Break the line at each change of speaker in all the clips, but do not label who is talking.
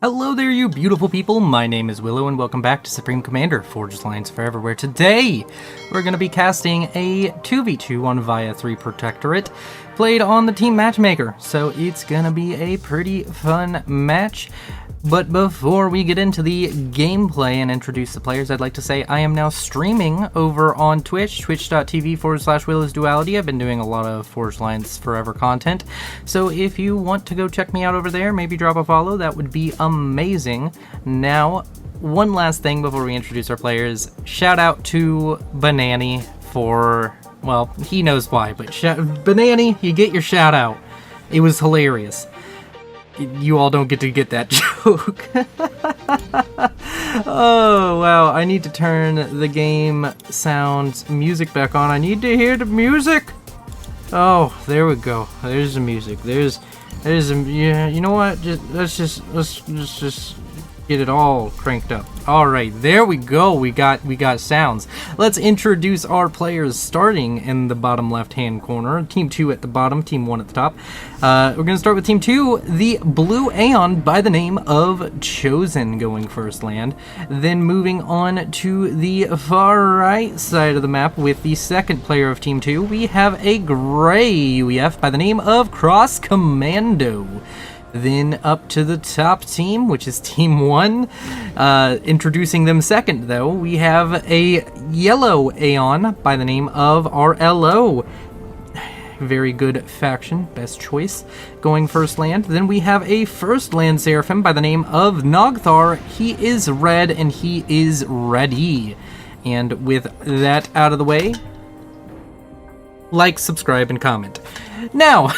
Hello there, you beautiful people. My name is Willow, and welcome back to Supreme Commander Forged Alliance Forever, where today we're going to be casting a 2v2 on Vya-3 Protectorate, played on the Team Matchmaker. So it's going to be a pretty fun match. But before we get into the gameplay and introduce the players, I'd like to say I am now streaming over on Twitch, twitch.tv/Willow's Duality. I've been doing a lot of Forged Alliance Forever content, so if you want to go check me out over there, maybe drop a follow, that would be amazing. Now, one last thing before we introduce our players. Shout out to Banani for, well, he knows why, but Banani, you get your shout out. It was hilarious. You all don't get to get that joke. Oh, wow. I need to turn the game sounds music back on. I need to hear the music. Oh, there we go. There's the music. There's yeah, you know what? Let's just get it all cranked up. All right, there we go. We got sounds. Let's introduce our players, starting in the bottom left-hand corner. Team 2 at the bottom, Team 1 at the top. We're going to start with Team 2, the Blue Aeon by the name of Chosen, going first land. Then moving on to the far right side of the map with the second player of Team 2, we have a gray UEF by the name of Cross Commando. Then up to the top team, which is Team 1. Introducing them second, though, we have a yellow Aeon by the name of RLO. Very good faction, best choice, going first land. Then we have a first land Seraphim by the name of Nogthar. He is red and he is ready. And with that out of the way, like, subscribe, and comment. Now,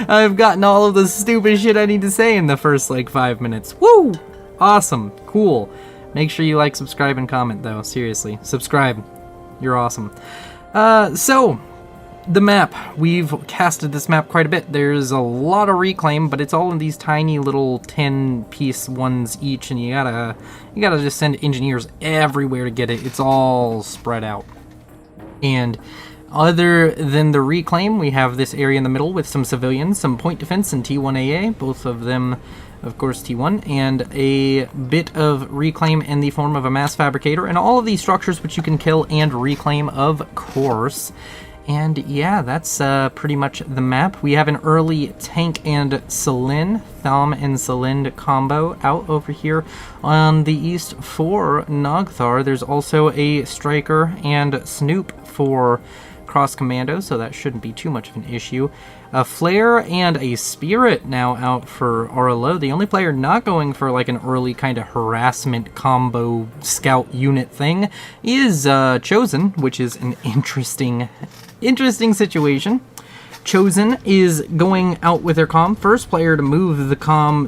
I've gotten all of the stupid shit I need to say in the first, 5 minutes. Woo! Awesome. Cool. Make sure you like, subscribe, and comment, though. Seriously. Subscribe. You're awesome. So, the map. We've casted this map quite a bit. There's a lot of reclaim, but it's all in these tiny little 10-piece ones each, and you gotta just send engineers everywhere to get it. It's all spread out. And other than the reclaim, we have this area in the middle with some civilians, some point defense, and T1AA, both of them, of course, T1, and a bit of reclaim in the form of a mass fabricator, and all of these structures which you can kill and reclaim, of course. And yeah, that's pretty much the map. We have an early tank and Selin, Thom and Selin combo out over here on the east for Nogthar. There's also a striker and Snoop for Cross Commando, so that shouldn't be too much of an issue. A Flare and a Spirit now out for RLO. The only player not going for an early kind of harassment combo scout unit thing is Chosen, which is an interesting situation. Chosen is going out with their comm. First player to move the comm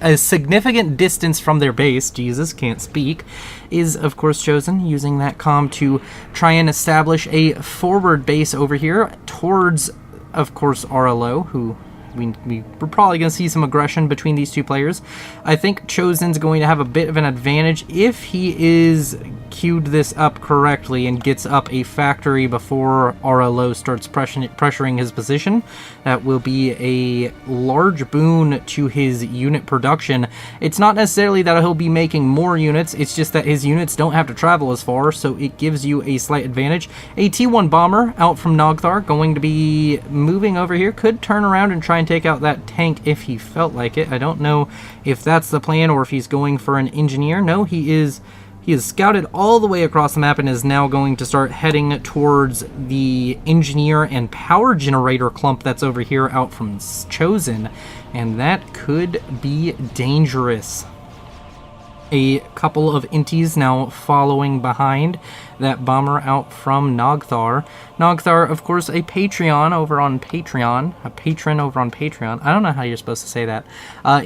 a significant distance from their base, Jesus, can't speak, is of course Chosen, using that comm to try and establish a forward base over here towards, of course, RLO, who we're probably going to see some aggression between these two players. I think Chosen's going to have a bit of an advantage if he is queued this up correctly and gets up a factory before RLO starts pressuring his position. That will be a large boon to his unit production. It's not necessarily that he'll be making more units, it's just that his units don't have to travel as far, so it gives you a slight advantage. A T1 bomber out from Nogthar, going to be moving over here, could turn around and try and take out that tank if he felt like it. I don't know if that's the plan or if he's going for an engineer. No, he is scouted all the way across the map and is now going to start heading towards the engineer and power generator clump that's over here out from Chosen, and that could be dangerous. A couple of inties now following behind that bomber out from Nogthar. Nogthar, of course, a Patreon over on Patreon. A patron over on Patreon. I don't know how you're supposed to say that.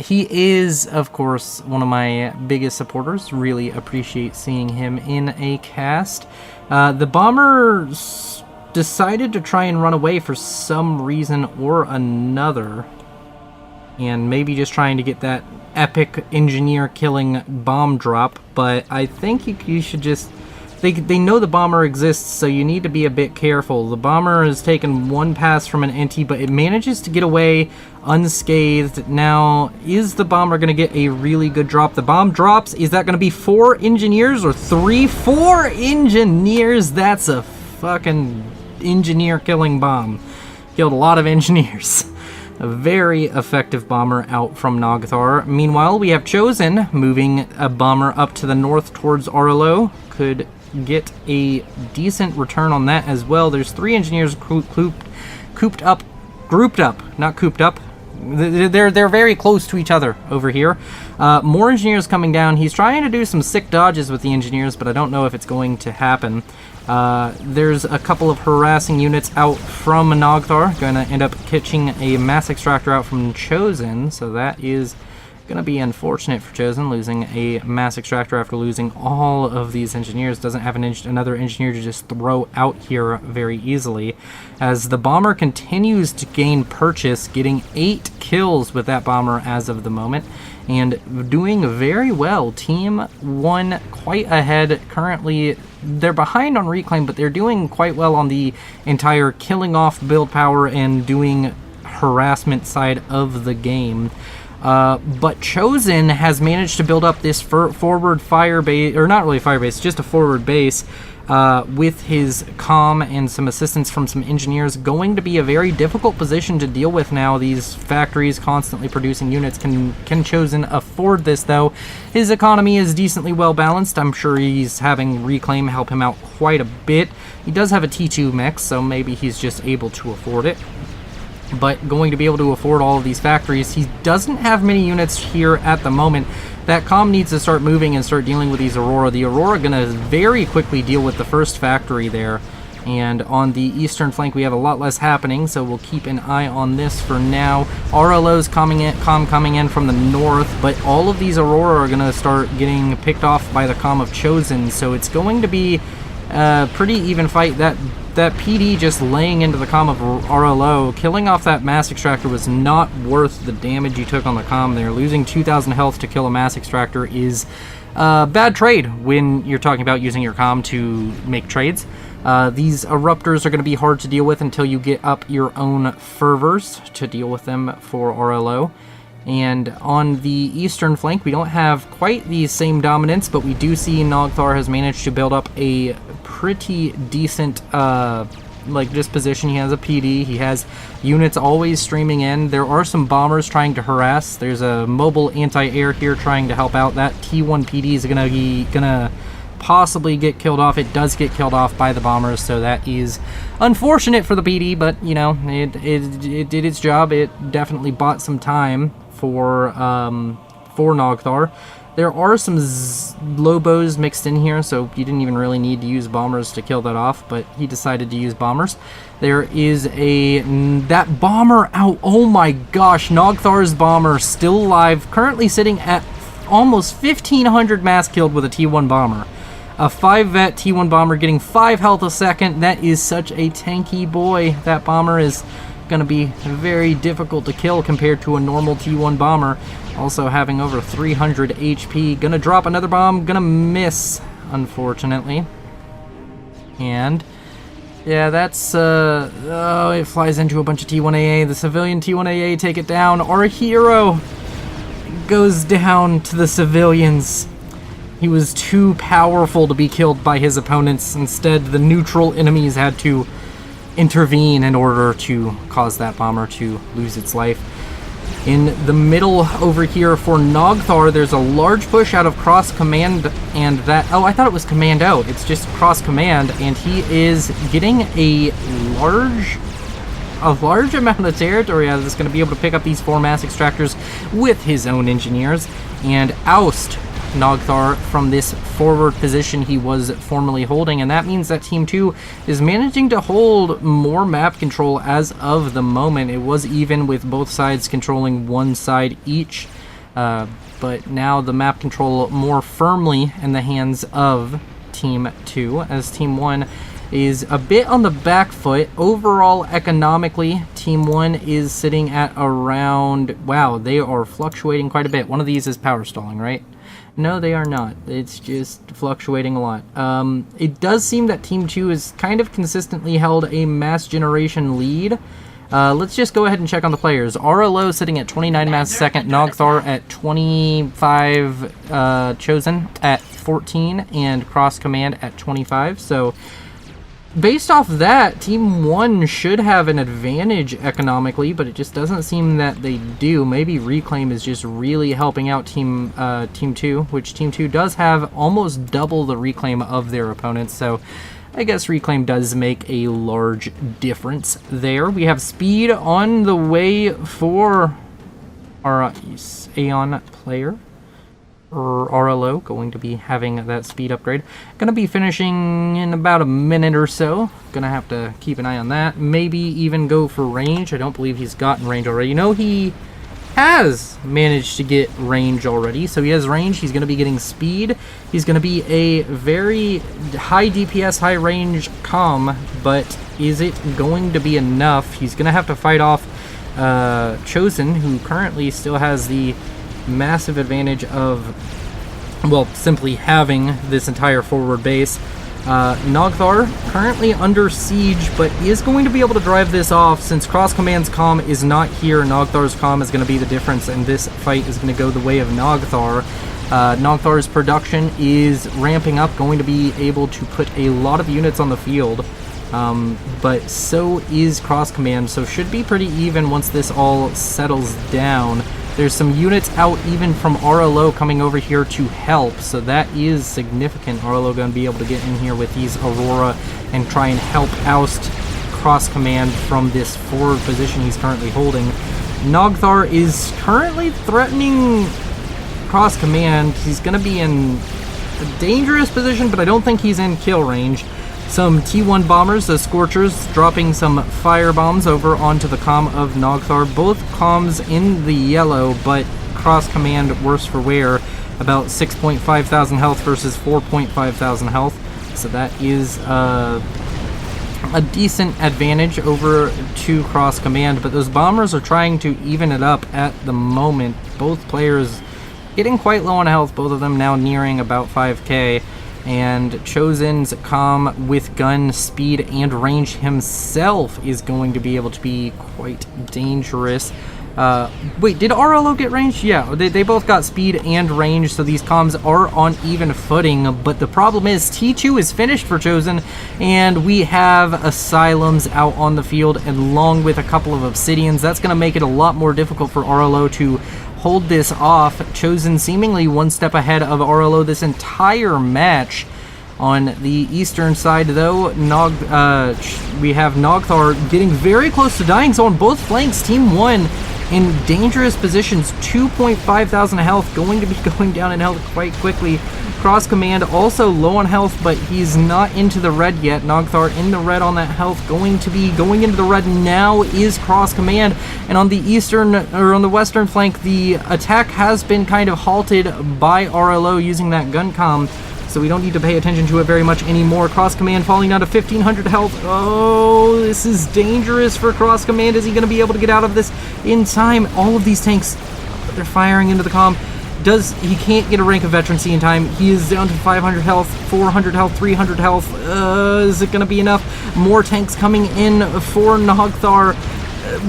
He is, of course, one of my biggest supporters. Really appreciate seeing him in a cast. The bomber decided to try and run away for some reason or another. And maybe just trying to get that epic engineer killing bomb drop, but I think you should just they know the bomber exists, so you need to be a bit careful. The bomber has taken one pass from an NT, but it manages to get away unscathed. Now, is the bomber going to get a really good drop? The bomb drops. Is that going to be 4 engineers or 3? 4 engineers! That's a fucking engineer-killing bomb. Killed a lot of engineers. A very effective bomber out from Nogthar. Meanwhile, we have Chosen moving a bomber up to the north towards Arlo. Could get a decent return on that as well. There's 3 engineers grouped up. They're very close to each other over here. More engineers coming down. He's trying to do some sick dodges with the engineers, but I don't know if it's going to happen. There's a couple of harassing units out from Nogthar. Going to end up catching a mass extractor out from Chosen, so that is going to be unfortunate for Chosen, losing a mass extractor after losing all of these engineers. Doesn't have another engineer to just throw out here very easily. As the bomber continues to gain purchase, getting 8 kills with that bomber as of the moment, and doing very well. Team 1 quite ahead. Currently, they're behind on reclaim, but they're doing quite well on the entire killing off build power and doing harassment side of the game. But Chosen has managed to build up this forward fire base, or not really fire base, just a forward base, with his comm and some assistance from some engineers. Going to be a very difficult position to deal with now. These factories constantly producing units. Can Chosen afford this, though? His economy is decently well balanced. I'm sure he's having reclaim help him out quite a bit. He does have a T2 mech, so maybe he's just able to afford it. But going to be able to afford all of these factories. He doesn't have many units here at the moment. That comm needs to start moving and start dealing with these Aurora. The Aurora going to very quickly deal with the first factory there. And on the eastern flank, we have a lot less happening, so we'll keep an eye on this for now. RLO's comm coming in from the north, but all of these Aurora are going to start getting picked off by the comm of Chosen, so it's going to be a pretty even fight. That PD just laying into the comm of RLO, killing off that mass extractor was not worth the damage you took on the comm there. Losing 2,000 health to kill a mass extractor is a bad trade when you're talking about using your comm to make trades. These eruptors are going to be hard to deal with until you get up your own fervors to deal with them for RLO. And on the eastern flank, we don't have quite the same dominance, but we do see Nogthar has managed to build up a pretty decent disposition. He has a PD, he has units always streaming in. There are some bombers trying to harass. There's a mobile anti-air here trying to help out. That T1 PD is gonna possibly get killed off. It does get killed off by the bombers, so that is unfortunate for the PD, but you know, it did its job. It definitely bought some time for Nogthar. There are some Lobos mixed in here, so you didn't even really need to use bombers to kill that off, but he decided to use bombers. There is that bomber out. Oh my gosh, Nogthar's bomber still alive, currently sitting at almost 1,500 mass killed with a T1 bomber. A 5-vet T1 bomber getting 5 health a second. That is such a tanky boy. That bomber is going to be very difficult to kill compared to a normal T1 bomber. Also having over 300 HP. Gonna drop another bomb. Gonna miss, unfortunately. And yeah, that's it flies into a bunch of T1AA. The civilian T1AA take it down. Our hero goes down to the civilians. He was too powerful to be killed by his opponents. Instead, the neutral enemies had to intervene in order to cause that bomber to lose its life. In the middle over here for Nogthar, there's a large push out of cross command, and that, oh, I thought it was command out. It's just cross command, and he is getting a large amount of territory out of this. Going to be able to pick up these 4 mass extractors with his own engineers and oust Nogthar from this forward position he was formerly holding, and that means that Team 2 is managing to hold more map control as of the moment. It was even with both sides controlling one side each, but now the map control more firmly in the hands of Team 2, as Team 1 is a bit on the back foot. Overall, economically, Team 1 is sitting at around, wow, they are fluctuating quite a bit. One of these is power stalling, right? No, they are not. It's just fluctuating a lot. It does seem that Team 2 has kind of consistently held a mass generation lead. Let's just go ahead and check on the players. RLO sitting at 29 mass second, Nogthar at 25, Chosen at 14, and Cross Command at 25. So, based off that, Team 1 should have an advantage economically, but it just doesn't seem that they do. Maybe Reclaim is just really helping out Team 2, which Team 2 does have almost double the Reclaim of their opponents, so I guess Reclaim does make a large difference there. We have speed on the way for our Aeon player. RLO going to be having that speed upgrade. Gonna be finishing in about a minute or so. Gonna have to keep an eye on that. Maybe even go for range. I don't believe he's gotten range already. No, he has managed to get range already. So he has range. He's gonna be getting speed. He's gonna be a very high DPS, high range comm, but is it going to be enough? He's gonna have to fight off Chosen, who currently still has the massive advantage of, well, simply having this entire forward base. Nogthar currently under siege, but is going to be able to drive this off since Cross Command's comm is not here. Nogthar's comm is going to be the difference, and this fight is going to go the way of Nogthar. Nogthar's production is ramping up, going to be able to put a lot of units on the field, but so is Cross Command, so should be pretty even once this all settles down. There's some units out even from RLO coming over here to help, so that is significant. RLO going to be able to get in here with these Aurora and try and help oust Cross Command from this forward position he's currently holding. Nogthar is currently threatening Cross Command. He's going to be in a dangerous position, but I don't think he's in kill range. Some T1 bombers, the Scorchers, dropping some fire bombs over onto the comm of Nogthar. Both comms in the yellow, but Cross Command worse for wear. About 6.5 thousand health versus 4.5 thousand health. So that is a decent advantage over to Cross Command, but those bombers are trying to even it up at the moment. Both players getting quite low on health, both of them now nearing about 5k. And Chosen's comm with gun speed and range himself is going to be able to be quite dangerous. Wait, did RLO get range? Yeah, they both got speed and range, so these comms are on even footing. But the problem is T2 is finished for Chosen, and we have Asylums out on the field along with a couple of Obsidians. That's going to make it a lot more difficult for RLO to hold this off. Chosen seemingly one step ahead of RLO this entire match. On the eastern side, though, we have Nogthar getting very close to dying. So on both flanks, Team 1 in dangerous positions. 2.5 thousand health, going to be going down in health quite quickly. Cross Command also low on health, but he's not into the red yet. Nogthar in the red on that health, going to be going into the red now is Cross Command. And on the eastern, or on the western flank, the attack has been kind of halted by RLO using that gun comm, so we don't need to pay attention to it very much anymore. Cross Command falling down to 1500 health. Oh, this is dangerous for Cross Command. Is he going to be able to get out of this in time? All of these tanks, they're firing into the comm. He can't get a rank of veterancy in time. He is down to 500 health, 400 health, 300 health. Is it going to be enough? More tanks coming in for Nogthar.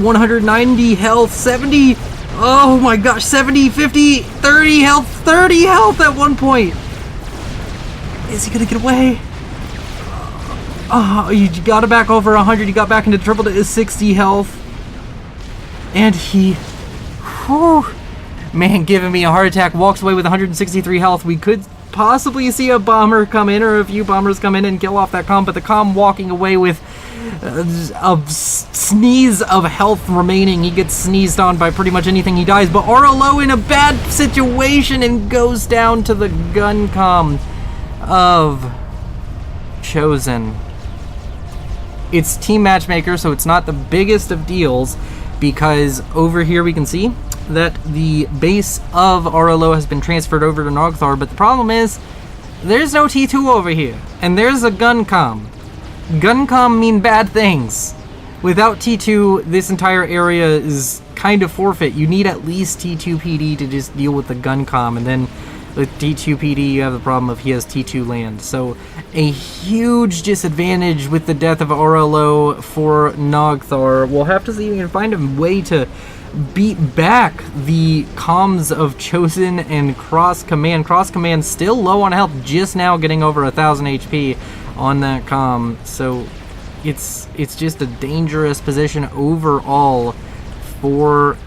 190 health, 70. Oh my gosh, 70, 50, 30 health, 30 health at one point. Is he going to get away? Oh, you got it back over 100. You got back into triple to 60 health. And he... Whew, man, giving me a heart attack. Walks away with 163 health. We could possibly see a bomber come in, or a few bombers come in and kill off that comm, but the comm walking away with a sneeze of health remaining. He gets sneezed on by pretty much anything, he dies. But RLO in a bad situation and goes down to the gun comm of Chosen. It's team matchmaker, so it's not the biggest of deals, because over here we can see that the base of RLO has been transferred over to Nogthar, but the problem is there's no T2 over here, and there's a gun comm. Gun comm mean bad things. Without T2, this entire area is kind of forfeit. You need at least T2 PD to just deal with the gun comm, and then With T2 PD, you have the problem of he has T2 land. So a huge disadvantage with the death of RLO for Nogthar. We'll have to see if we can find a way to beat back the comms of Chosen and Cross Command. Cross Command still low on health, just now getting over 1,000 HP on that comm. So it's just a dangerous position overall for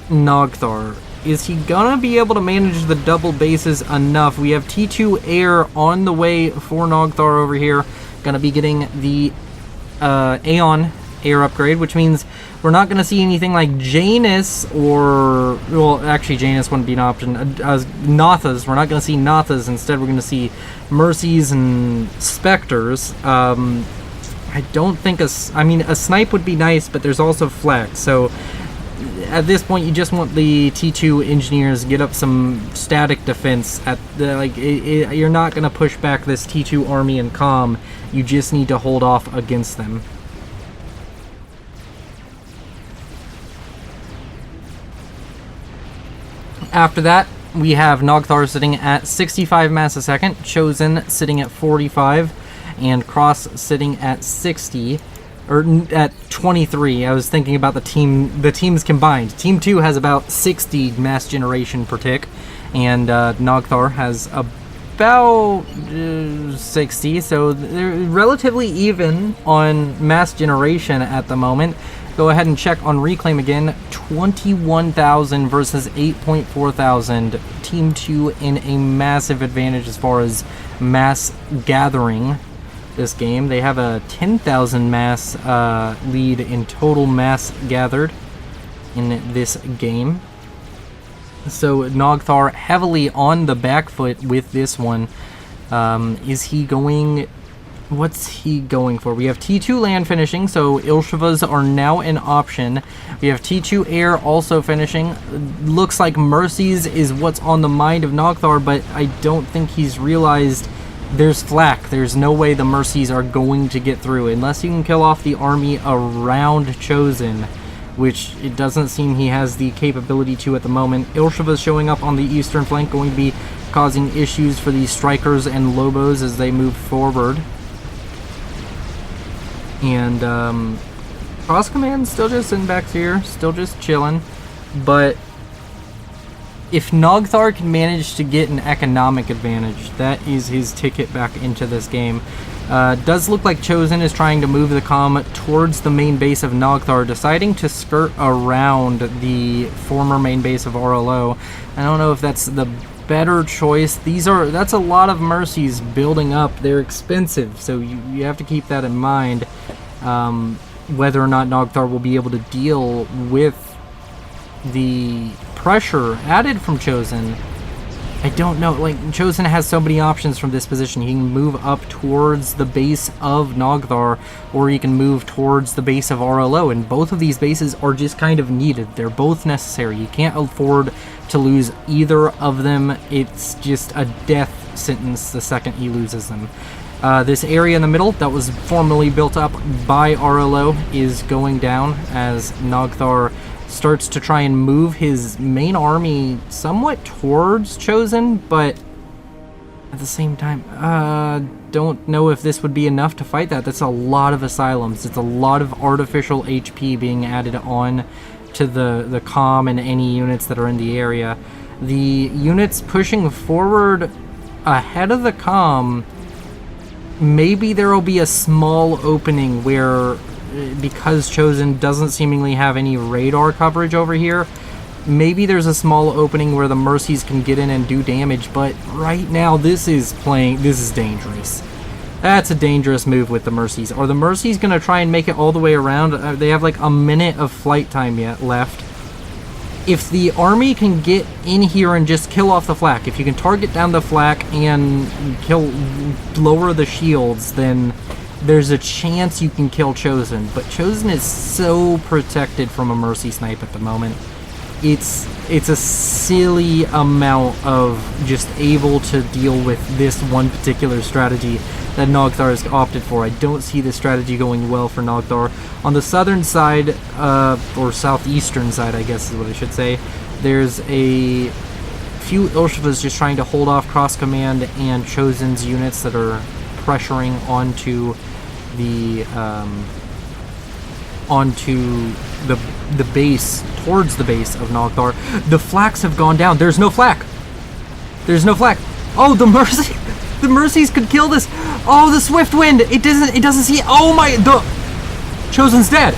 Nogthar. Is he gonna be able to manage the double bases enough? We have T2 Air on the way for Nogthar over here. Gonna be getting the Aeon Air upgrade, which means we're not gonna see anything like Janus or... well, actually Janus wouldn't be an option. Nathas. We're not gonna see Nathas. Instead, we're gonna see Mercies and Spectres. I don't think I mean, a snipe would be nice, but there's also flex. So at this point, you just want the T2 engineers get up some static defense. At the, you're not going to push back this T2 army and comm. You just need to hold off against them. After that, we have Nogthar sitting at 65 mass a second, Chosen sitting at 45, and Cross sitting at 60. Or at 23. I was thinking about the teams combined. Team 2 has about 60 mass generation per tick, and Nogthar has about 60, so they're relatively even on mass generation at the moment. Go ahead and check on Reclaim again. 21,000 versus 8.4 thousand. Team 2 in a massive advantage as far as mass gathering this game. They have a 10,000 mass lead in total mass gathered in this game. So Nogthar heavily on the back foot with this one. Is he going... what's he going for? We have T2 land finishing, so Ilshivas are now an option. We have T2 air also finishing. Looks like Mercies is what's on the mind of Nogthar, but I don't think he's realized there's flak. There's no way the Mercies are going to get through unless you can kill off the army around Chosen, which it doesn't seem he has the capability to at the moment. Ilshivas showing up on the eastern flank, going to be causing issues for these Strikers and Lobos as they move forward. And Cross Command still just sitting back here, still just chilling. But if Nogthar can manage to get an economic advantage, that is his ticket back into this game. Does look like Chosen is trying to move the comm towards the main base of Nogthar, deciding to skirt around the former main base of RLO. I don't know if that's the better choice. That's a lot of Mercies building up. They're expensive, so you have to keep that in mind. Whether or not Nogthar will be able to deal with the pressure added from Chosen, I don't know. Like, Chosen has so many options from this position. He can move up towards the base of Nogthar, or he can move towards the base of RLO, and both of these bases are just kind of needed. They're both necessary. You can't afford to lose either of them. It's just a death sentence the second he loses them. This area in the middle that was formerly built up by RLO is going down as Nogthar starts to try and move his main army somewhat towards Chosen, but at the same time, don't know if this would be enough to fight that. That's a lot of asylums. It's a lot of artificial HP being added on to the comm and any units that are in the area. The units pushing forward ahead of the comm, maybe there will be a small opening where, because Chosen doesn't seemingly have any radar coverage over here, maybe there's a small opening where the Mercies can get in and do damage, but right now this is dangerous. That's a dangerous move with the Mercies. Are the Mercies going to try and make it all the way around? They have like a minute of flight time yet left. If the army can get in here and just kill off the flak, if you can target down the flak and lower the shields, then there's a chance you can kill Chosen. But Chosen is so protected from a Mercy snipe at the moment. It's a silly amount of just able to deal with this one particular strategy that Nogthar has opted for. I don't see this strategy going well for Nogthar. On the southern side, or southeastern side, I guess is what I should say, there's a few Ilshvas just trying to hold off Cross Command and Chosen's units that are pressuring onto the base, towards the base of Nogthar. The flaks have gone down. There's no flak. There's no flak. Oh, the Mercy. The Mercies could kill this. Oh, the Swift Wind. It doesn't see. Oh my, the Chosen's dead.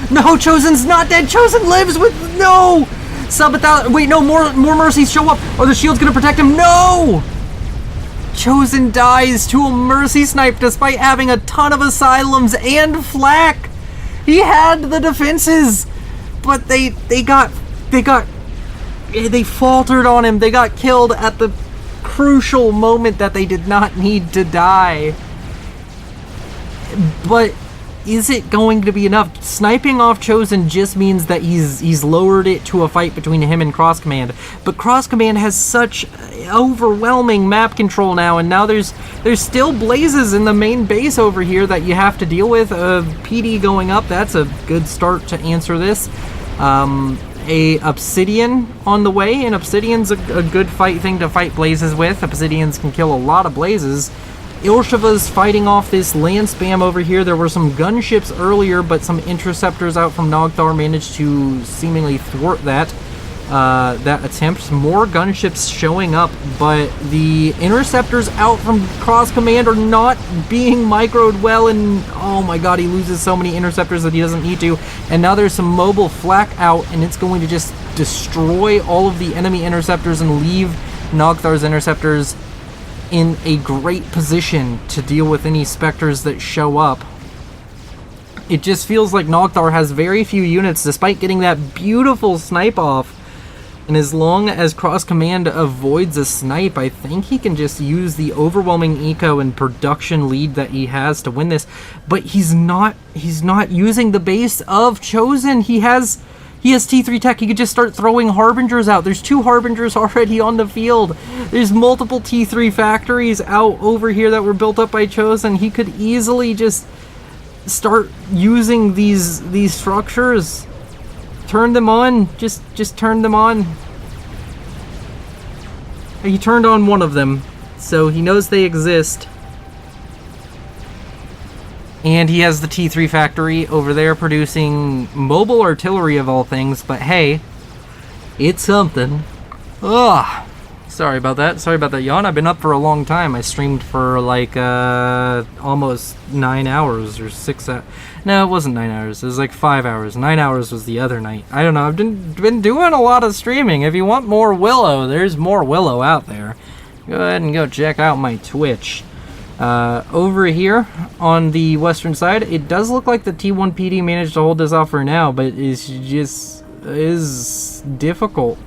No, Chosen's not dead. Chosen lives with, no. Sub 1,000. Wait, no, more Mercies show up. Are the shields gonna protect him? No. Chosen dies to a Mercy snipe despite having a ton of asylums and flak. He had the defenses, but they faltered on him. They got killed at the crucial moment that they did not need to die. But is it going to be enough? Sniping off Chosen just means that he's lowered it to a fight between him and Cross Command. But Cross Command has such overwhelming map control now, and now there's still blazes in the main base over here that you have to deal with. PD going up, that's a good start to answer this. A Obsidian on the way, and Obsidian's a good fight thing to fight blazes with. Obsidians can kill a lot of blazes. Ilshva's fighting off this land spam over here. There were some gunships earlier, but some interceptors out from Nogthar managed to seemingly thwart that attempt. More gunships showing up, but the interceptors out from Cross Command are not being microed well, and oh my god, he loses so many interceptors that he doesn't need to. And now there's some mobile flak out, and it's going to just destroy all of the enemy interceptors and leave Nogthar's interceptors in a great position to deal with any specters that show up. It just feels like Nogthar has very few units despite getting that beautiful snipe off. And as long as Cross Command avoids a snipe, I think he can just use the overwhelming eco and production lead that he has to win this. But he's not using the base of Chosen. He has T3 tech. He could just start throwing Harbingers out. There's 2 Harbingers already on the field. There's multiple T3 factories out over here that were built up by Chosen. He could easily just start using these structures. Turn them on. Just turn them on. He turned on one of them, so he knows they exist. And he has the T3 factory over there producing mobile artillery of all things, but hey, it's something. Ugh. Sorry about that. Sorry about that yawn. I've been up for a long time. I streamed for like almost 9 hours or 6 hours. No, it wasn't 9 hours. It was like 5 hours. 9 hours was the other night. I don't know. I've been doing a lot of streaming. If you want more Willow, there's more Willow out there. Go ahead and go check out my Twitch. Over here on the western side, it does look like the T1 PD managed to hold this off for now, but it's just difficult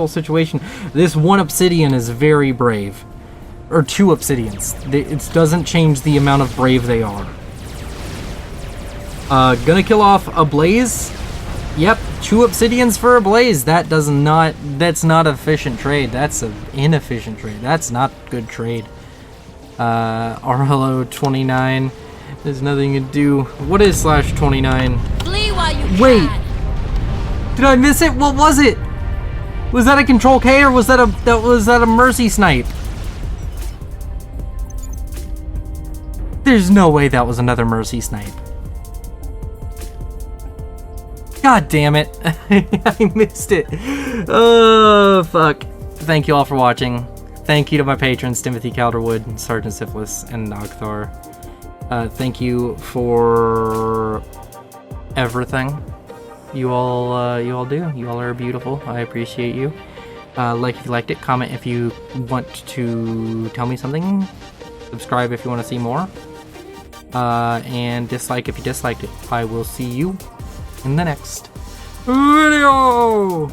situation. This one Obsidian is very brave, or 2 Obsidians. It doesn't change the amount of brave they are. Gonna kill off a Blaze. Yep, 2 Obsidians for a Blaze. That's not efficient trade. That's an inefficient trade. That's not good trade. RLO 29. There's nothing to do. What is /29?
Flee while you
Wait!
can.
Did I miss it? What was it? Was that a Control K or was that a Mercy snipe? There's no way that was another Mercy snipe. God damn it. I missed it. Oh, fuck. Thank you all for watching. Thank you to my patrons, Timothy Calderwood, Sergeant Syphilis, and Nogthar. Thank you for everything you all do. You all are beautiful. I appreciate you. Like if you liked it, comment if you want to tell me something, subscribe if you want to see more, and dislike if you disliked it. I will see you in the next video.